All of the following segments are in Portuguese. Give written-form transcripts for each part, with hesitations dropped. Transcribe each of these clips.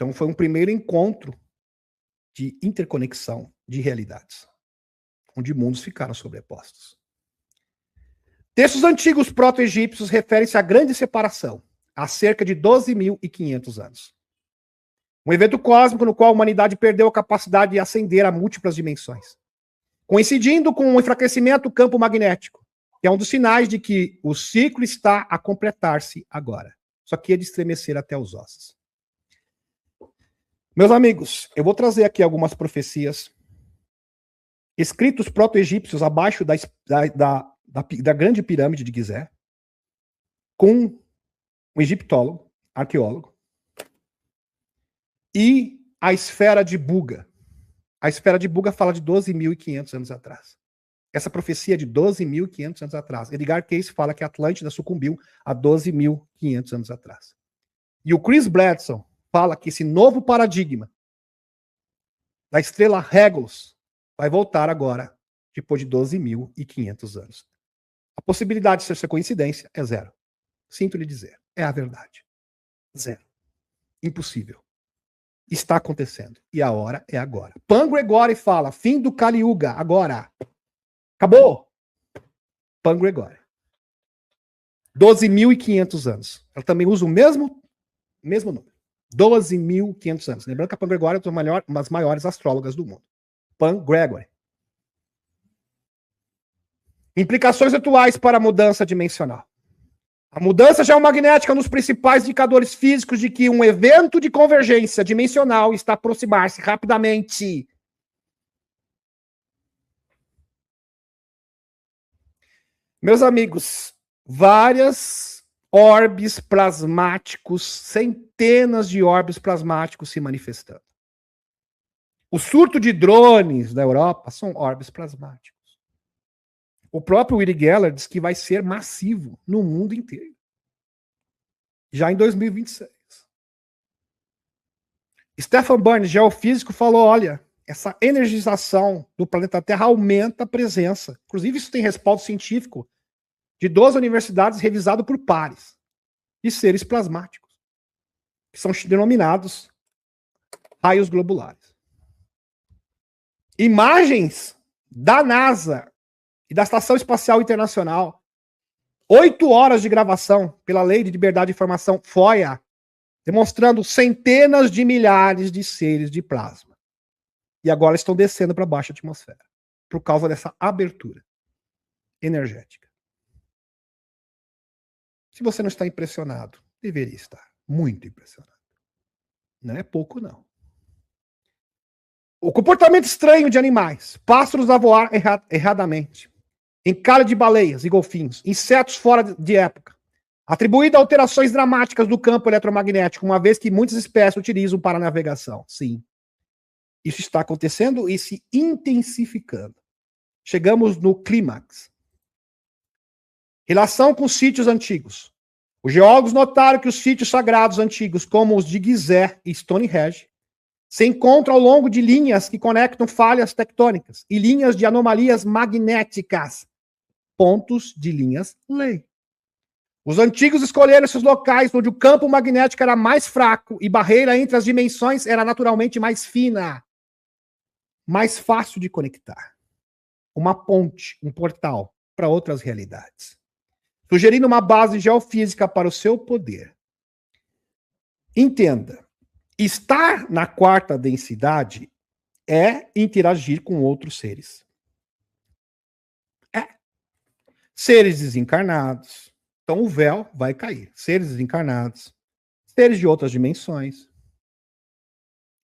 Então foi um primeiro encontro de interconexão de realidades, onde mundos ficaram sobrepostos. Textos antigos proto-egípcios referem-se à grande separação, há cerca de 12.500 anos. Um evento cósmico no qual a humanidade perdeu a capacidade de ascender a múltiplas dimensões, coincidindo com o enfraquecimento do campo magnético, que é um dos sinais de que o ciclo está a completar-se agora. Só que é de estremecer até os ossos. Meus amigos, eu vou trazer aqui algumas profecias, escritos proto-egípcios abaixo da grande pirâmide de Gizé, com um egiptólogo, arqueólogo, e a esfera de Buga. A esfera de Buga fala de 12.500 anos atrás. Essa profecia é de 12.500 anos atrás. Edgar Cayce fala que a Atlântida sucumbiu há 12.500 anos atrás. E o Chris Bledsoe fala que esse novo paradigma da estrela Regulus vai voltar agora, depois de 12.500 anos. A possibilidade de ser coincidência é zero. Sinto lhe dizer, é a verdade. Zero. Impossível. Está acontecendo. E a hora é agora. Pan Gregori fala, fim do Kali Yuga, agora. Acabou. Pan Gregori. 12.500 anos. Ela também usa o mesmo número. 12.500 anos. Lembrando que a Pan Gregori é uma das maiores astrólogas do mundo. Pan Gregory. Implicações atuais para a mudança dimensional. A mudança geomagnética nos principais indicadores físicos de que um evento de convergência dimensional está a aproximar-se rapidamente. Meus amigos, várias orbes plasmáticos, centenas de orbes plasmáticos se manifestando. O surto de drones da Europa são orbes plasmáticos. O próprio Uri Geller diz que vai ser massivo no mundo inteiro. Já em 2026. Stefan Burns, geofísico, falou, olha, essa energização do planeta Terra aumenta a presença. Inclusive, isso tem respaldo científico de 12 universidades revisado por pares de seres plasmáticos, que são denominados raios globulares. Imagens da NASA e da Estação Espacial Internacional, 8 horas de gravação pela Lei de Liberdade de Informação, FOIA, demonstrando centenas de milhares de seres de plasma. E agora estão descendo para a baixa atmosfera, por causa dessa abertura energética. Se você não está impressionado, deveria estar muito impressionado. Não é pouco, não. O comportamento estranho de animais, pássaros a voar erradamente, encalhe de baleias e golfinhos, insetos fora de época, atribuído a alterações dramáticas do campo eletromagnético, uma vez que muitas espécies utilizam para navegação. Sim. Isso está acontecendo e se intensificando. Chegamos no clímax. Relação com sítios antigos. Os geólogos notaram que os sítios sagrados antigos, como os de Gizé e Stonehenge, se encontram ao longo de linhas que conectam falhas tectônicas e linhas de anomalias magnéticas, pontos de linhas lei. Os antigos escolheram esses locais onde o campo magnético era mais fraco e barreira entre as dimensões era naturalmente mais fina, mais fácil de conectar. Uma ponte, um portal para outras realidades. Sugerindo uma base geofísica para o seu poder. Entenda. Estar na quarta densidade é interagir com outros seres. É. Seres desencarnados. Então o véu vai cair. Seres desencarnados. Seres de outras dimensões.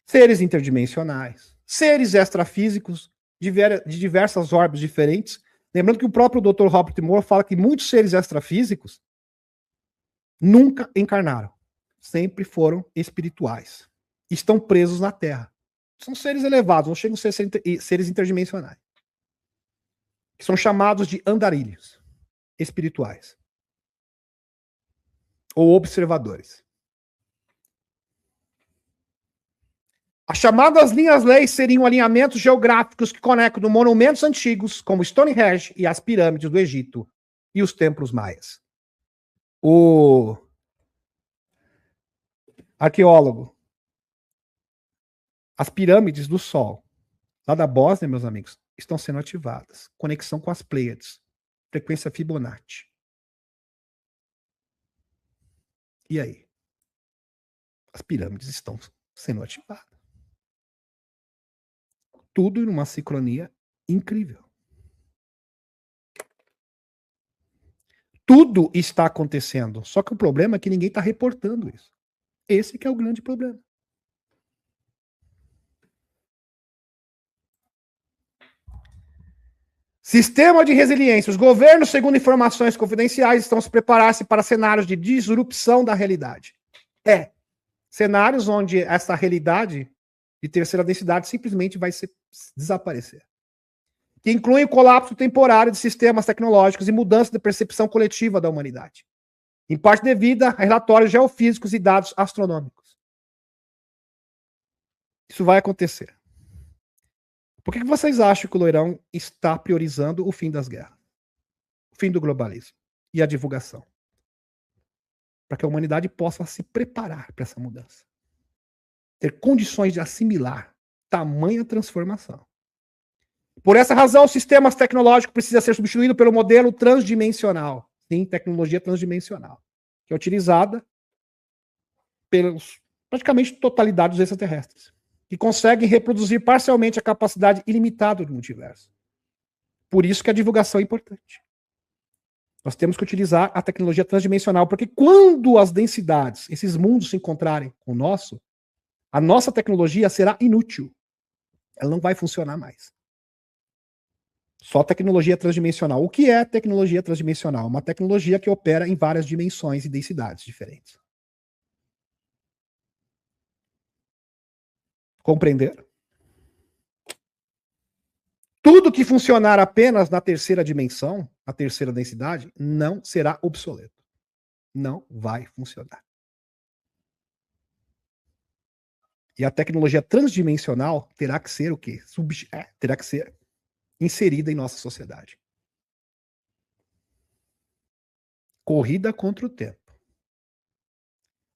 Seres interdimensionais. Seres extrafísicos de diversas órbitas diferentes. Lembrando que o próprio Dr. Robert Moore fala que muitos seres extrafísicos nunca encarnaram. Sempre foram espirituais. Estão presos na Terra. São seres elevados, não chegam a ser seres interdimensionais. Que são chamados de andarilhos espirituais. Ou observadores. As chamadas linhas-leis seriam alinhamentos geográficos que conectam monumentos antigos, como Stonehenge e as pirâmides do Egito e os templos maias. O arqueólogo As pirâmides do Sol, lá da Bósnia, meus amigos, estão sendo ativadas. Conexão com as Pleiades. Frequência Fibonacci. E aí? As pirâmides estão sendo ativadas. Tudo em uma sincronia incrível. Tudo está acontecendo. Só que o problema é que ninguém está reportando isso. Esse que é o grande problema. Sistema de resiliência. Os governos, segundo informações confidenciais, estão se preparando para cenários de disrupção da realidade. Cenários onde essa realidade de terceira densidade simplesmente vai desaparecer. Que incluem o colapso temporário de sistemas tecnológicos e mudança de percepção coletiva da humanidade. Em parte devida a relatórios geofísicos e dados astronômicos. Isso vai acontecer. Por que vocês acham que o Loirão está priorizando o fim das guerras? O fim do globalismo e a divulgação? Para que a humanidade possa se preparar para essa mudança. Ter condições de assimilar tamanha transformação. Por essa razão, os sistemas tecnológicos precisam ser substituídos pelo modelo transdimensional. Sim, tecnologia transdimensional. Que é utilizada pelos praticamente totalidade dos extraterrestres. Que conseguem reproduzir parcialmente a capacidade ilimitada do multiverso. Por isso que a divulgação é importante. Nós temos que utilizar a tecnologia transdimensional, porque quando as densidades, esses mundos se encontrarem com o nosso, a nossa tecnologia será inútil. Ela não vai funcionar mais. Só tecnologia transdimensional. O que é tecnologia transdimensional? Uma tecnologia que opera em várias dimensões e densidades diferentes. Compreender? Tudo que funcionar apenas na terceira dimensão, na terceira densidade, não será obsoleto. Não vai funcionar. E a tecnologia transdimensional terá que ser o quê? Terá que ser inserida em nossa sociedade. Corrida contra o tempo.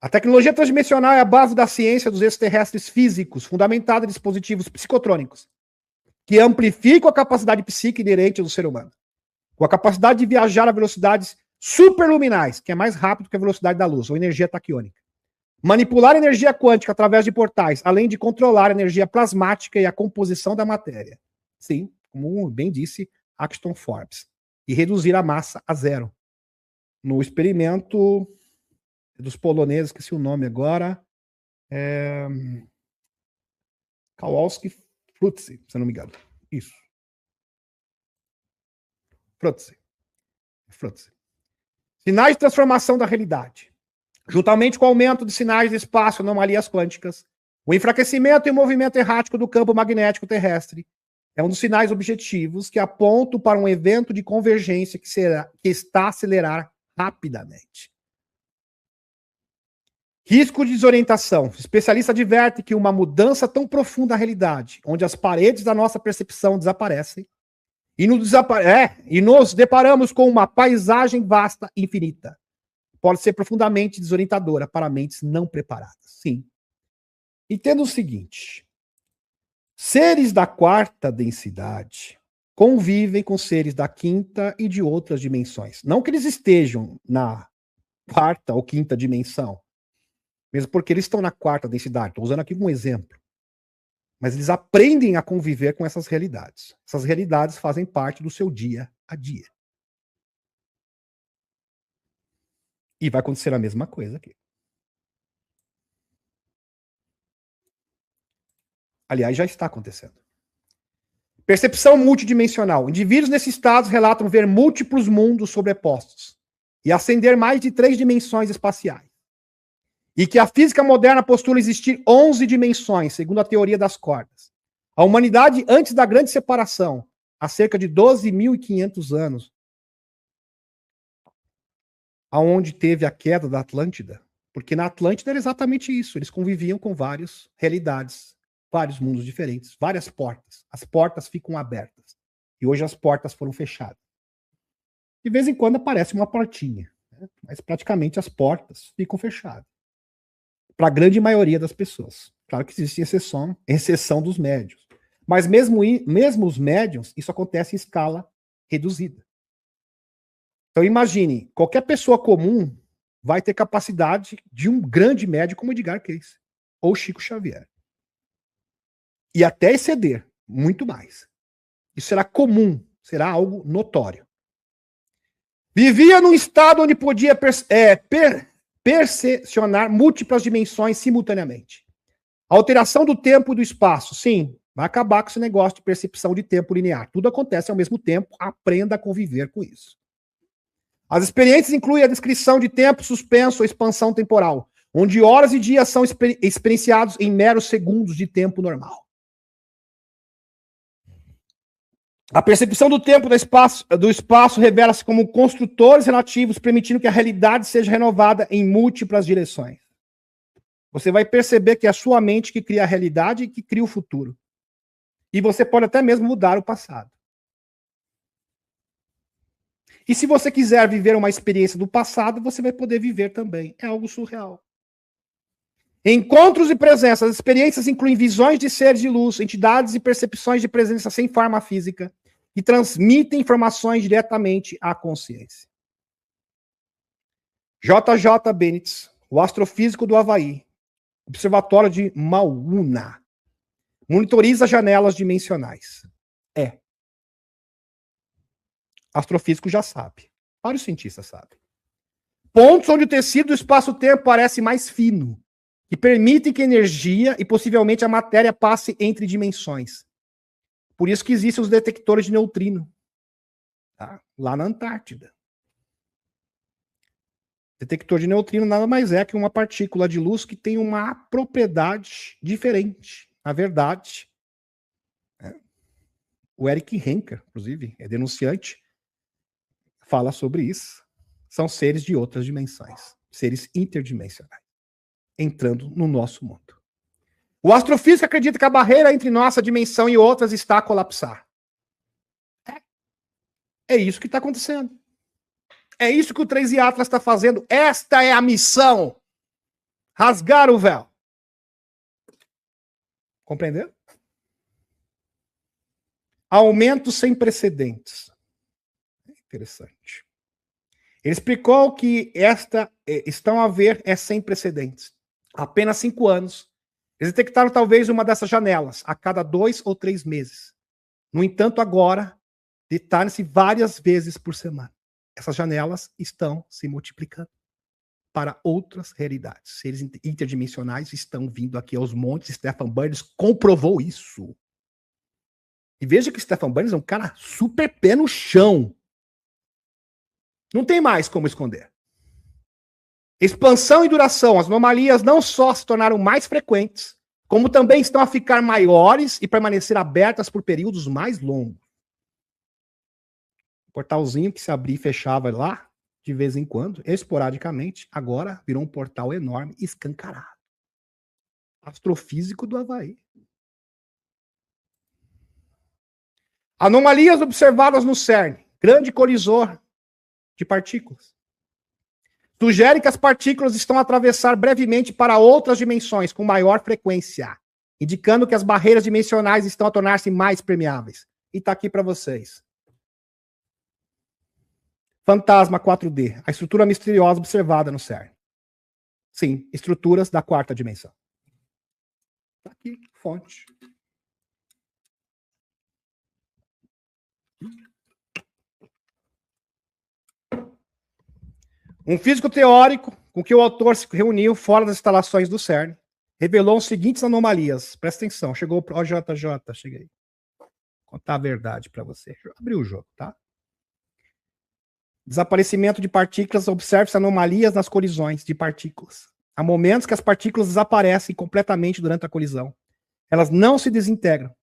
A tecnologia transdimensional é a base da ciência dos extraterrestres físicos, fundamentada em dispositivos psicotrônicos, que amplificam a capacidade psíquica inerente do ser humano, com a capacidade de viajar a velocidades superluminais, que é mais rápido que a velocidade da luz, ou energia taquiônica. Manipular energia quântica através de portais, além de controlar a energia plasmática e a composição da matéria. Sim, como bem disse Axton Forbes. E reduzir a massa a zero. No experimento dos poloneses, que se o nome agora Kowalski-Frutze, se eu não me engano. Isso. Frutze. Sinais de transformação da realidade. Juntamente com o aumento de sinais de espaço, anomalias quânticas, o enfraquecimento e o movimento errático do campo magnético terrestre é um dos sinais objetivos que apontam para um evento de convergência que está a acelerar rapidamente. Risco de desorientação. O especialista adverte que uma mudança tão profunda da realidade, onde as paredes da nossa percepção desaparecem, e nos deparamos com uma paisagem vasta e infinita. Pode ser profundamente desorientadora para mentes não preparadas. Sim. Entenda o seguinte. Seres da quarta densidade convivem com seres da quinta e de outras dimensões. Não que eles estejam na quarta ou quinta dimensão, mesmo porque eles estão na quarta densidade. Estou usando aqui um exemplo. Mas eles aprendem a conviver com essas realidades. Essas realidades fazem parte do seu dia a dia. E vai acontecer a mesma coisa aqui. Aliás, já está acontecendo. Percepção multidimensional. Indivíduos nesses estados relatam ver múltiplos mundos sobrepostos e ascender mais de 3 dimensões espaciais. E que a física moderna postula existir 11 dimensões, segundo a teoria das cordas. A humanidade, antes da grande separação, há cerca de 12.500 anos, aonde teve a queda da Atlântida, porque na Atlântida era exatamente isso, eles conviviam com várias realidades, vários mundos diferentes, várias portas. As portas ficam abertas. E hoje as portas foram fechadas. De vez em quando aparece uma portinha, né? Mas praticamente as portas ficam fechadas. Para a grande maioria das pessoas. Claro que existe exceção dos médios. Mas mesmo os médiums, isso acontece em escala reduzida. Então imagine, qualquer pessoa comum vai ter capacidade de um grande médium como Edgar Cayce ou Chico Xavier. E até exceder, muito mais. Isso será comum, será algo notório. Vivia num estado onde podia percepcionar múltiplas dimensões simultaneamente. A alteração do tempo e do espaço, sim, vai acabar com esse negócio de percepção de tempo linear. Tudo acontece ao mesmo tempo, aprenda a conviver com isso. As experiências incluem a descrição de tempo suspenso ou expansão temporal, onde horas e dias são experienciados em meros segundos de tempo normal. A percepção do tempo do espaço revela-se como construtores relativos, permitindo que a realidade seja renovada em múltiplas direções. Você vai perceber que é a sua mente que cria a realidade e que cria o futuro. E você pode até mesmo mudar o passado. E se você quiser viver uma experiência do passado, você vai poder viver também. É algo surreal. Encontros e presenças. As experiências incluem visões de seres de luz, entidades e percepções de presença sem forma física, que transmitem informações diretamente à consciência. J.J. Benitez, o astrofísico do Havaí, Observatório de Mauna, monitoriza janelas dimensionais. Astrofísico já sabe. Vários cientistas sabem. Pontos onde o tecido do espaço-tempo parece mais fino, que permitem que a energia e possivelmente a matéria passe entre dimensões. Por isso que existem os detectores de neutrino, tá? Lá na Antártida. Detector de neutrino nada mais é que uma partícula de luz que tem uma propriedade diferente. Na verdade, o Eric Henker, inclusive, é denunciante, fala sobre isso. São seres de outras dimensões, seres interdimensionais, entrando no nosso mundo. O astrofísico acredita que a barreira entre nossa dimensão e outras está a colapsar. É isso que está acontecendo. É isso que o 3i Atlas está fazendo. Esta é a missão. Rasgar o véu. Compreendeu? Aumento sem precedentes. Interessante. Ele explicou que estão a ver sem precedentes. Há apenas 5 anos. Eles detectaram talvez uma dessas janelas a cada 2 ou 3 meses. No entanto, agora, detectam-se várias vezes por semana. Essas janelas estão se multiplicando para outras realidades. Seres interdimensionais estão vindo aqui aos montes. Stefan Burns comprovou isso. E veja que Stefan Burns é um cara super pé no chão. Não tem mais como esconder. Expansão e duração. As anomalias não só se tornaram mais frequentes, como também estão a ficar maiores e permanecer abertas por períodos mais longos. O portalzinho que se abria e fechava lá, de vez em quando, esporadicamente, agora virou um portal enorme, escancarado. Astrofísico do Havaí. Anomalias observadas no CERN. Grande colisor de partículas. Sugere que as partículas estão a atravessar brevemente para outras dimensões com maior frequência, indicando que as barreiras dimensionais estão a tornar-se mais permeáveis. E está aqui para vocês. Fantasma 4D, a estrutura misteriosa observada no CERN. Sim, estruturas da 4ª dimensão. Está aqui, fonte. Um físico teórico com que o autor se reuniu fora das instalações do CERN revelou as seguintes anomalias. Presta atenção, chegou o JJ, cheguei. Vou contar a verdade para você. Abriu o jogo, tá? Desaparecimento de partículas, observe-se anomalias nas colisões de partículas. Há momentos que as partículas desaparecem completamente durante a colisão. Elas não se desintegram,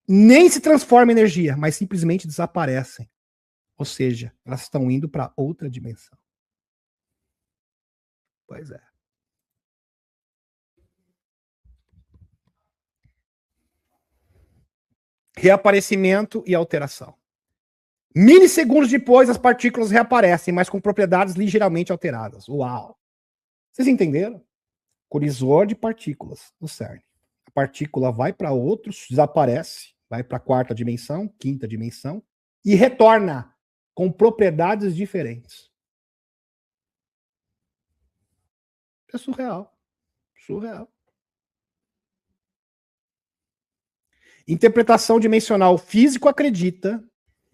nem se transformam em energia, mas simplesmente desaparecem. Ou seja, elas estão indo para outra dimensão. Pois é. Reaparecimento e alteração. Milissegundos depois, as partículas reaparecem, mas com propriedades ligeiramente alteradas. Uau! Vocês entenderam? Colisor de partículas no CERN. partícula vai para outros, desaparece, vai para a quarta dimensão, quinta dimensão, e retorna com propriedades diferentes. É surreal. Surreal. Interpretação dimensional físico acredita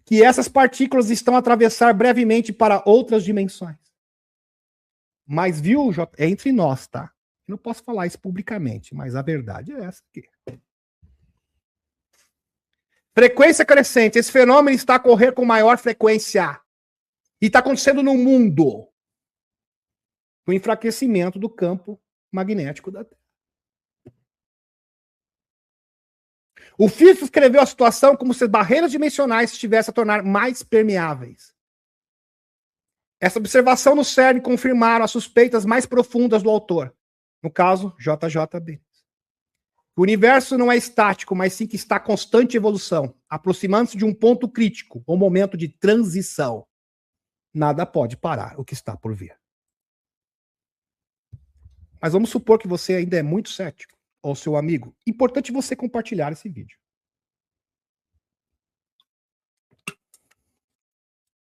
que essas partículas estão a atravessar brevemente para outras dimensões. Mas, viu, é entre nós, tá? Eu não posso falar isso publicamente, mas a verdade é essa aqui. Frequência crescente. Esse fenômeno está a ocorrer com maior frequência. E está acontecendo no mundo. O enfraquecimento do campo magnético da Terra. O físico escreveu a situação como se as barreiras dimensionais estivessem a tornar mais permeáveis. Essa observação no CERN confirmaram as suspeitas mais profundas do autor. No caso, JJ Benz. O universo não é estático, mas sim que está em constante evolução, aproximando-se de um ponto crítico, um momento de transição. Nada pode parar o que está por vir. Mas vamos supor que você ainda é muito cético, ou seu amigo. Importante você compartilhar esse vídeo.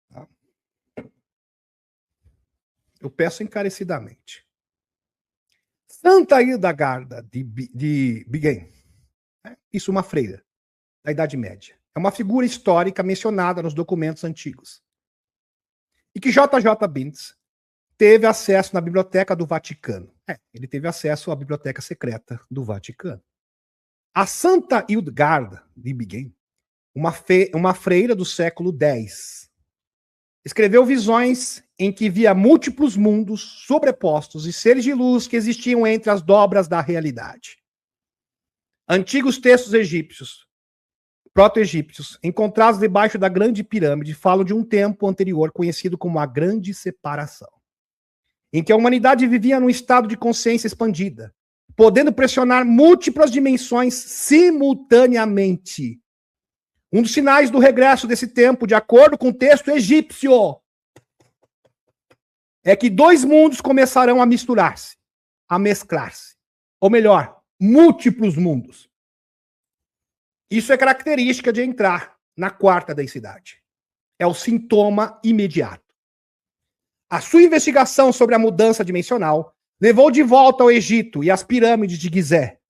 Tá? Eu peço encarecidamente. Santa Hildegarda de Bingen. Isso, uma freira da Idade Média. É uma figura histórica mencionada nos documentos antigos. E que JJ Benz teve acesso na biblioteca do Vaticano. Ele teve acesso à biblioteca secreta do Vaticano. A Santa Hildegarda de Bingen, uma freira do século X, escreveu visões em que via múltiplos mundos sobrepostos e seres de luz que existiam entre as dobras da realidade. Antigos textos egípcios, proto-egípcios, encontrados debaixo da Grande Pirâmide, falam de um tempo anterior conhecido como a Grande Separação, em que a humanidade vivia num estado de consciência expandida, podendo pressionar múltiplas dimensões simultaneamente. Um dos sinais do regresso desse tempo, de acordo com o texto egípcio, é que dois mundos começarão a misturar-se, a mesclar-se. Ou melhor, múltiplos mundos. Isso é característica de entrar na quarta densidade. É o sintoma imediato. A sua investigação sobre a mudança dimensional levou de volta ao Egito e às pirâmides de Gizé.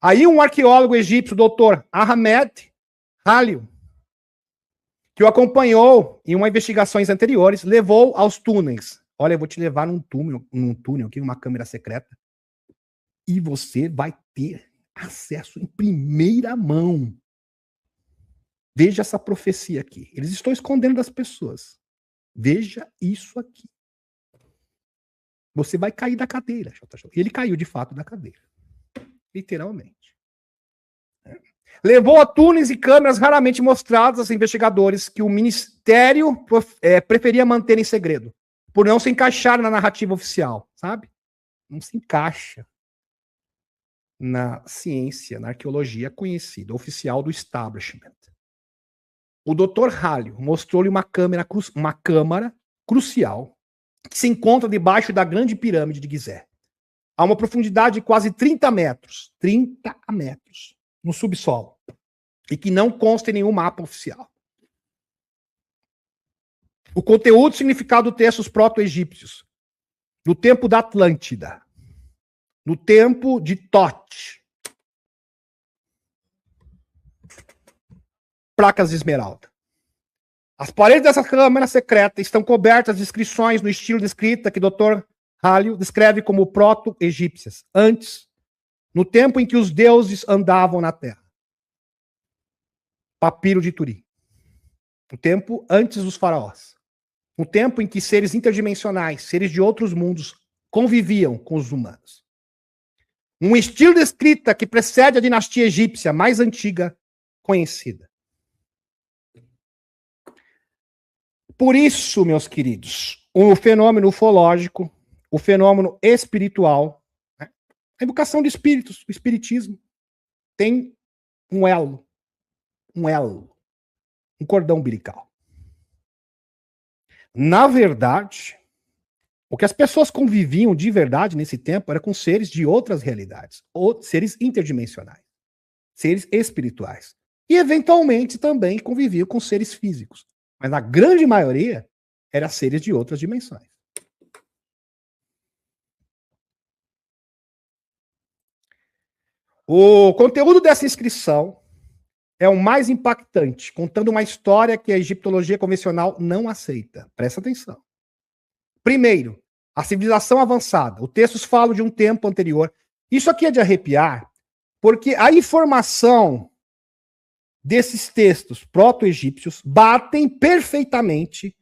Aí um arqueólogo egípcio, Dr. Ahmed Halil, que o acompanhou em uma investigações anteriores, levou aos túneis. Olha, eu vou te levar num túnel aqui, uma câmera secreta, e você vai ter acesso em primeira mão. Veja essa profecia aqui. Eles estão escondendo das pessoas. Veja isso aqui. Você vai cair da cadeira. Ele caiu de fato da cadeira. Literalmente. Levou a túneis e câmeras raramente mostradas aos investigadores que o ministério preferia manter em segredo, por não se encaixar na narrativa oficial, sabe? Não se encaixa na ciência, na arqueologia conhecida, oficial do establishment. O Dr. Halil mostrou-lhe uma câmara crucial que se encontra debaixo da Grande Pirâmide de Gizé, a uma profundidade de quase 30 metros no subsolo, e que não consta em nenhum mapa oficial. O conteúdo e significado do texto dos proto-egípcios, no tempo da Atlântida, no tempo de Tote, placas de esmeralda. As paredes dessa câmara secreta estão cobertas de inscrições no estilo de escrita que o Dr. Halil descreve como proto-egípcias, antes, no tempo em que os deuses andavam na Terra. Papiro de Turim. O tempo antes dos faraós. O tempo em que seres interdimensionais, seres de outros mundos, conviviam com os humanos. Um estilo de escrita que precede a dinastia egípcia mais antiga conhecida. Por isso, meus queridos, o fenômeno ufológico, o fenômeno espiritual, né? A invocação de espíritos, o espiritismo, tem um elo, um cordão umbilical. Na verdade, O que as pessoas conviviam de verdade nesse tempo era com seres de outras realidades, ou seres interdimensionais, seres espirituais. E, eventualmente, também conviviam com seres físicos. Mas a grande maioria era seres de outras dimensões. O conteúdo dessa inscrição é o mais impactante, contando uma história que a egiptologia convencional não aceita. Presta atenção. Primeiro, a civilização avançada. Os textos falam de um tempo anterior. Isso aqui é de arrepiar, porque a informação desses textos proto-egípcios batem perfeitamente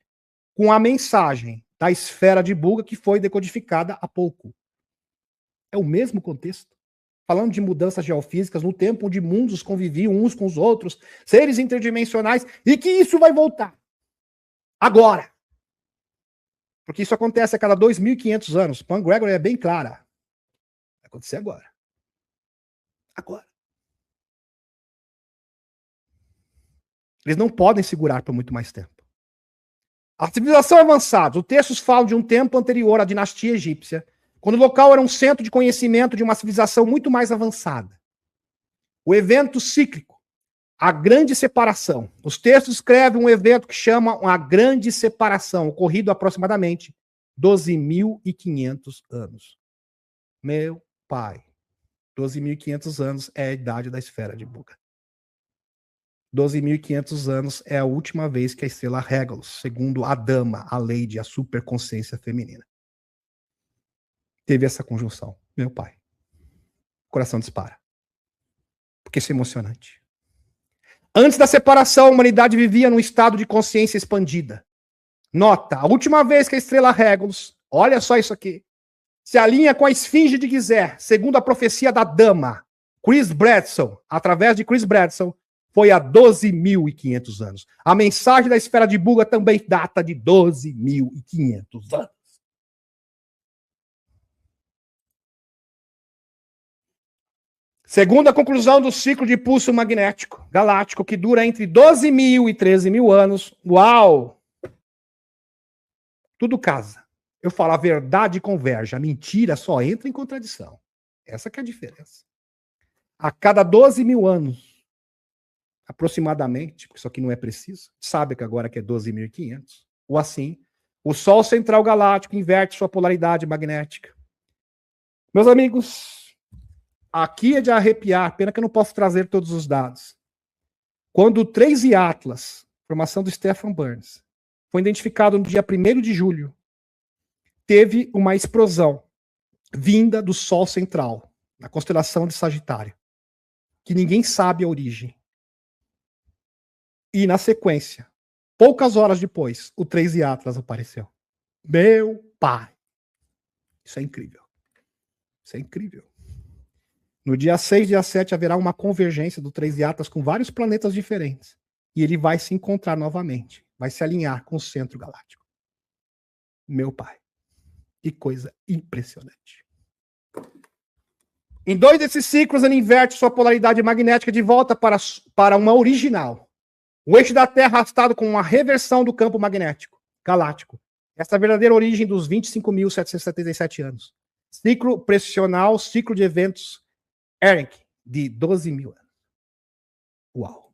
com a mensagem da esfera de Buga que foi decodificada há pouco. É o mesmo contexto. Falando de mudanças geofísicas no tempo onde mundos conviviam uns com os outros, seres interdimensionais, e que isso vai voltar. Agora. Porque isso acontece a cada 2.500 anos. Pan Gregory é bem clara. Vai acontecer agora. Agora. Eles não podem segurar por muito mais tempo. A civilização avançada. Os textos falam de um tempo anterior à dinastia egípcia, quando o local era um centro de conhecimento de uma civilização muito mais avançada. O evento cíclico, a grande separação. Os textos escrevem um evento que chama a grande separação, ocorrido aproximadamente 12.500 anos. Meu pai, 12.500 anos é a idade da esfera de Buga. 12.500 anos é a última vez que a estrela Regulus, segundo a dama, a lady, a superconsciência feminina, teve essa conjunção. Meu pai. O coração dispara. Porque isso é emocionante. Antes da separação, a humanidade vivia num estado de consciência expandida. Nota, a última vez que a estrela Regulus, olha só isso aqui, se alinha com a esfinge de Gizeh, segundo a profecia da dama, Chris Bradson, através de Chris Bradson, foi há 12.500 anos. A mensagem da esfera de Buga também data de 12.500 anos. Segundo a conclusão do ciclo de pulso magnético galáctico, que dura entre 12.000 e 13.000 anos, uau! Tudo casa. Eu falo, a verdade converge, a mentira só entra em contradição. Essa que é a diferença. A cada 12.000 anos, aproximadamente, porque isso aqui não é preciso, sabe que agora que é 12.500, ou assim, o Sol central galáctico inverte sua polaridade magnética. Meus amigos, aqui é de arrepiar, pena que eu não posso trazer todos os dados. Quando o 3 Atlas, formação do Stephen Burns, foi identificado no dia 1º de julho, teve uma explosão vinda do Sol central, na constelação de Sagitário, que ninguém sabe a origem. E, na sequência, poucas horas depois, o 3 Atlas apareceu. Meu pai! Isso é incrível. Isso é incrível. No dia 6 e dia 7 haverá uma convergência do 3 Atlas com vários planetas diferentes. E ele vai se encontrar novamente. Vai se alinhar com o centro galáctico. Meu pai. Que coisa impressionante. Em 2 desses ciclos, ele inverte sua polaridade magnética de volta para uma original. O eixo da Terra arrastado com uma reversão do campo magnético galáctico. Essa é a verdadeira origem dos 25.777 anos. Ciclo pressional, ciclo de eventos Eric, de 12.000 anos. Uau!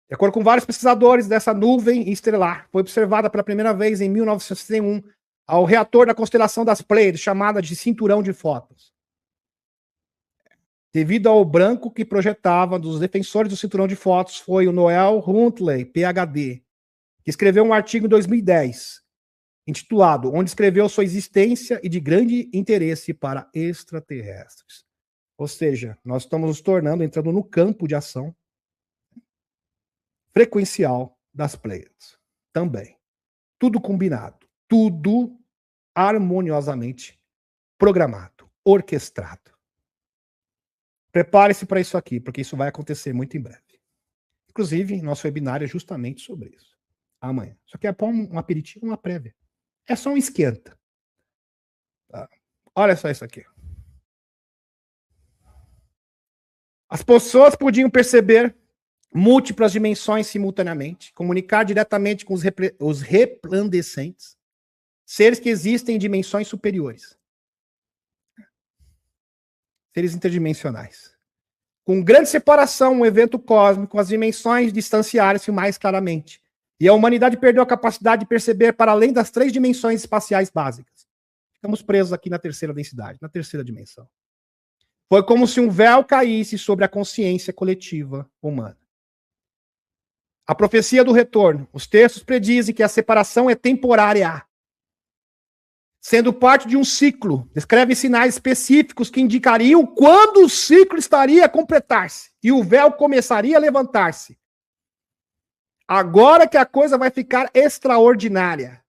De acordo com vários pesquisadores, dessa nuvem estelar foi observada pela primeira vez em 1961 ao reator da constelação das Pleiades, chamada de cinturão de fótons. Devido ao branco que projetava dos defensores do cinturão de fótons, foi o Noel Huntley, PhD, que escreveu um artigo em 2010, intitulado Onde escreveu sua existência e de grande interesse para extraterrestres. Ou seja, nós estamos nos tornando, entrando no campo de ação frequencial das Pleiades. Também. Tudo combinado. Tudo harmoniosamente programado, orquestrado. Prepare-se para isso aqui, porque isso vai acontecer muito em breve. Inclusive, nosso webinar é justamente sobre isso. Amanhã. Isso aqui é para um aperitivo, uma prévia. É só um esquenta. Tá? Olha só isso aqui. As pessoas podiam perceber múltiplas dimensões simultaneamente, comunicar diretamente com os resplandecentes, Seres que existem em dimensões superiores. Seres interdimensionais. Com grande separação, um evento cósmico, as dimensões distanciaram-se mais claramente. E a humanidade perdeu a capacidade de perceber para além das 3 dimensões espaciais básicas. Ficamos presos aqui na terceira densidade, na terceira dimensão. Foi como se um véu caísse sobre a consciência coletiva humana. A profecia do retorno. Os textos predizem que a separação é temporária. Sendo parte de um ciclo, descreve sinais específicos que indicariam quando o ciclo estaria a completar-se e o véu começaria a levantar-se. Agora que a coisa vai ficar extraordinária.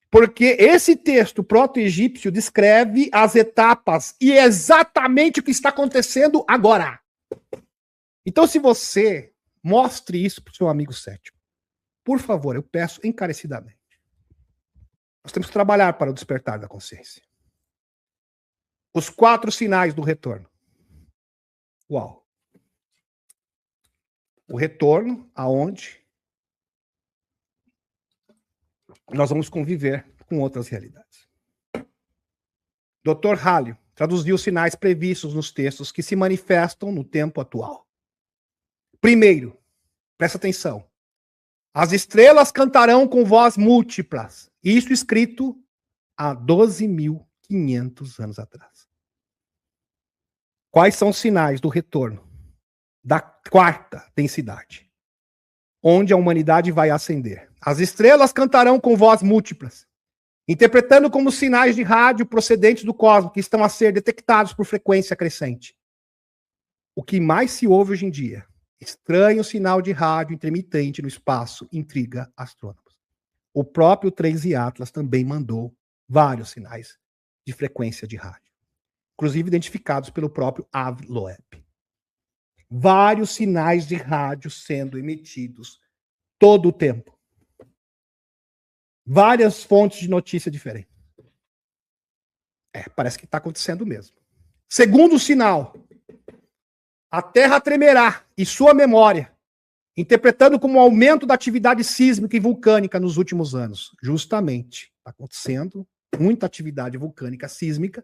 Porque esse texto proto-egípcio descreve as etapas e é exatamente o que está acontecendo agora. Então, se você mostre isso para o seu amigo cético, por favor, eu peço encarecidamente. Nós temos que trabalhar para o despertar da consciência. Os 4 sinais do retorno. Uau. O retorno aonde nós vamos conviver com outras realidades. Dr. Halley traduziu os sinais previstos nos textos que se manifestam no tempo atual. Primeiro, presta atenção. As estrelas cantarão com voz múltiplas. Isso escrito há 12.500 anos atrás. Quais são os sinais do retorno da 4ª densidade? Onde a humanidade vai ascender. As estrelas cantarão com voz múltiplas, interpretando como sinais de rádio procedentes do cosmos que estão a ser detectados por frequência crescente. O que mais se ouve hoje em dia, estranho sinal de rádio intermitente no espaço, intriga astrônomos. O próprio 3i Atlas também mandou vários sinais de frequência de rádio, inclusive identificados pelo próprio Avi Loeb. Vários sinais de rádio sendo emitidos todo o tempo. Várias fontes de notícia diferentes. Parece que está acontecendo mesmo. Segundo sinal, a Terra tremerá e sua memória, interpretando como um aumento da atividade sísmica e vulcânica nos últimos anos. Justamente, está acontecendo muita atividade vulcânica sísmica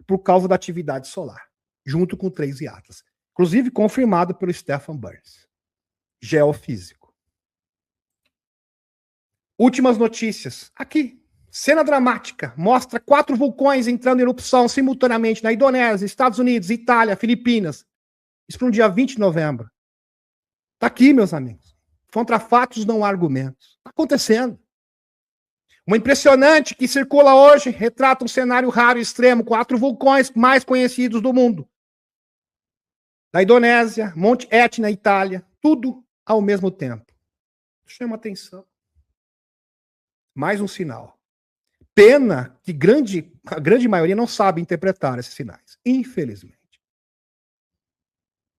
por causa da atividade solar, junto com o 3i Atlas. Inclusive confirmado pelo Stephen Burns, geofísico. Últimas notícias. Aqui, cena dramática. Mostra 4 vulcões entrando em erupção simultaneamente na Indonésia, Estados Unidos, Itália, Filipinas. Isso para um dia 20 de novembro. Está aqui, meus amigos. Contra fatos não há argumentos. Está acontecendo. Uma impressionante que circula hoje retrata um cenário raro e extremo. 4 vulcões mais conhecidos do mundo. Da Indonésia, Monte Etna, Itália. Tudo ao mesmo tempo. Chama atenção. Mais um sinal. Pena que a grande maioria não sabe interpretar esses sinais. Infelizmente.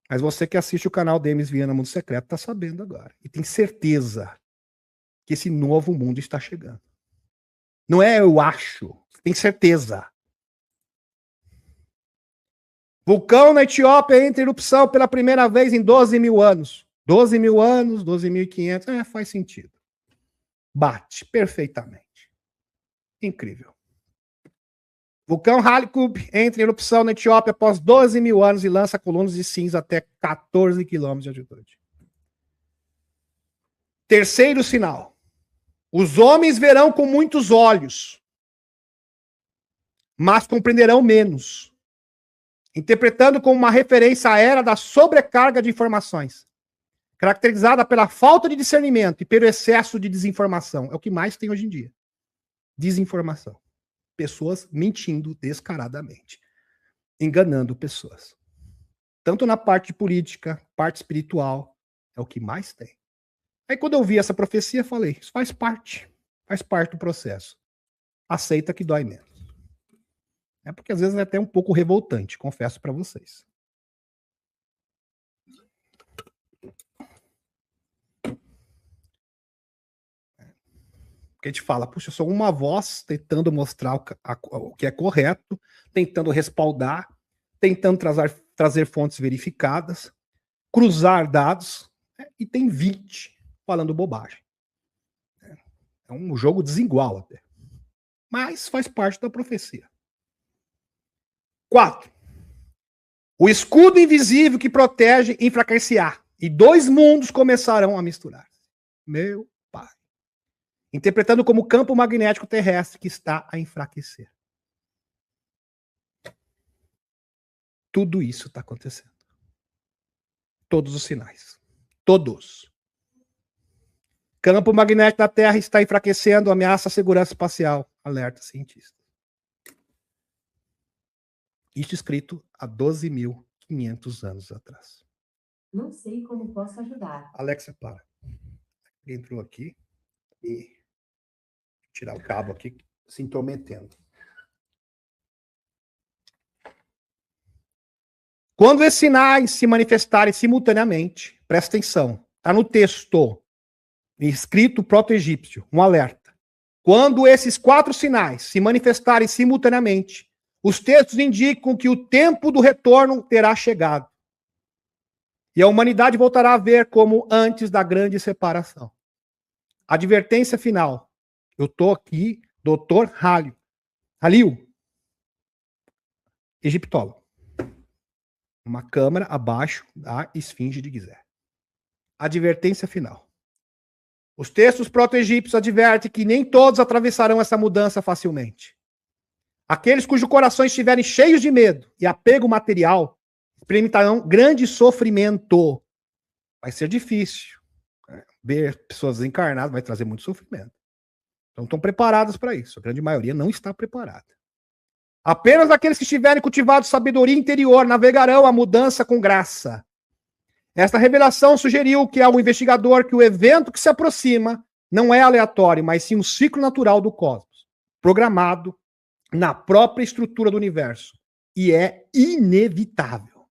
Mas você que assiste o canal Demis Viana Mundo Secreto está sabendo agora. E tem certeza que esse novo mundo está chegando. Não é eu acho. Tem certeza. Vulcão na Etiópia entra em erupção pela primeira vez em 12.000 anos. 12.000 anos, 12.500. Faz sentido. Bate perfeitamente. Incrível. Vulcão Halikub entra em erupção na Etiópia após 12.000 anos e lança colunas de cinza até 14 quilômetros de altitude. Terceiro sinal. Os homens verão com muitos olhos, mas compreenderão menos. Interpretando como uma referência à era da sobrecarga de informações, caracterizada pela falta de discernimento e pelo excesso de desinformação. É o que mais tem hoje em dia. Desinformação. Pessoas mentindo descaradamente, enganando pessoas. Tanto na parte política, parte espiritual, é o que mais tem. Aí quando eu vi essa profecia, falei, isso faz parte do processo. Aceita que dói menos. É porque às vezes é até um pouco revoltante, confesso para vocês. Porque a gente fala, puxa, eu sou uma voz tentando mostrar o que é correto, tentando respaldar, tentando trazer fontes verificadas, cruzar dados, e tem 20 falando bobagem. É um jogo desigual até. mas faz parte da profecia. 4. O escudo invisível que protege enfraquecer-se-á, e 2 mundos começarão a misturar-se. Meu pai. Interpretando como campo magnético terrestre que está a enfraquecer. Tudo isso está acontecendo. Todos os sinais. Todos. Campo magnético da Terra está enfraquecendo, ameaça a segurança espacial. Alerta cientista. Isso escrito há 12.500 anos atrás. Não sei como posso ajudar. Alexa, para. Entrou aqui e tirar o cabo aqui, se intrometendo. Quando esses sinais se manifestarem simultaneamente, presta atenção, está no texto, escrito proto-egípcio, um alerta. Quando esses 4 sinais se manifestarem simultaneamente, os textos indicam que o tempo do retorno terá chegado. E a humanidade voltará a ver como antes da grande separação. Advertência final. Eu estou aqui, Dr. Halil, egiptólogo. Uma câmara abaixo da esfinge de Gizé. Advertência final. Os textos proto-egípcios advertem que nem todos atravessarão essa mudança facilmente. Aqueles cujos corações estiverem cheios de medo e apego material experimentarão grande sofrimento. Vai ser difícil. Ver pessoas encarnadas vai trazer muito sofrimento. Então estão preparadas para isso. A grande maioria não está preparada. Apenas aqueles que estiverem cultivado sabedoria interior navegarão a mudança com graça. Esta revelação sugeriu que ao investigador que o evento que se aproxima não é aleatório, mas sim um ciclo natural do cosmos, programado na própria estrutura do universo. E é inevitável.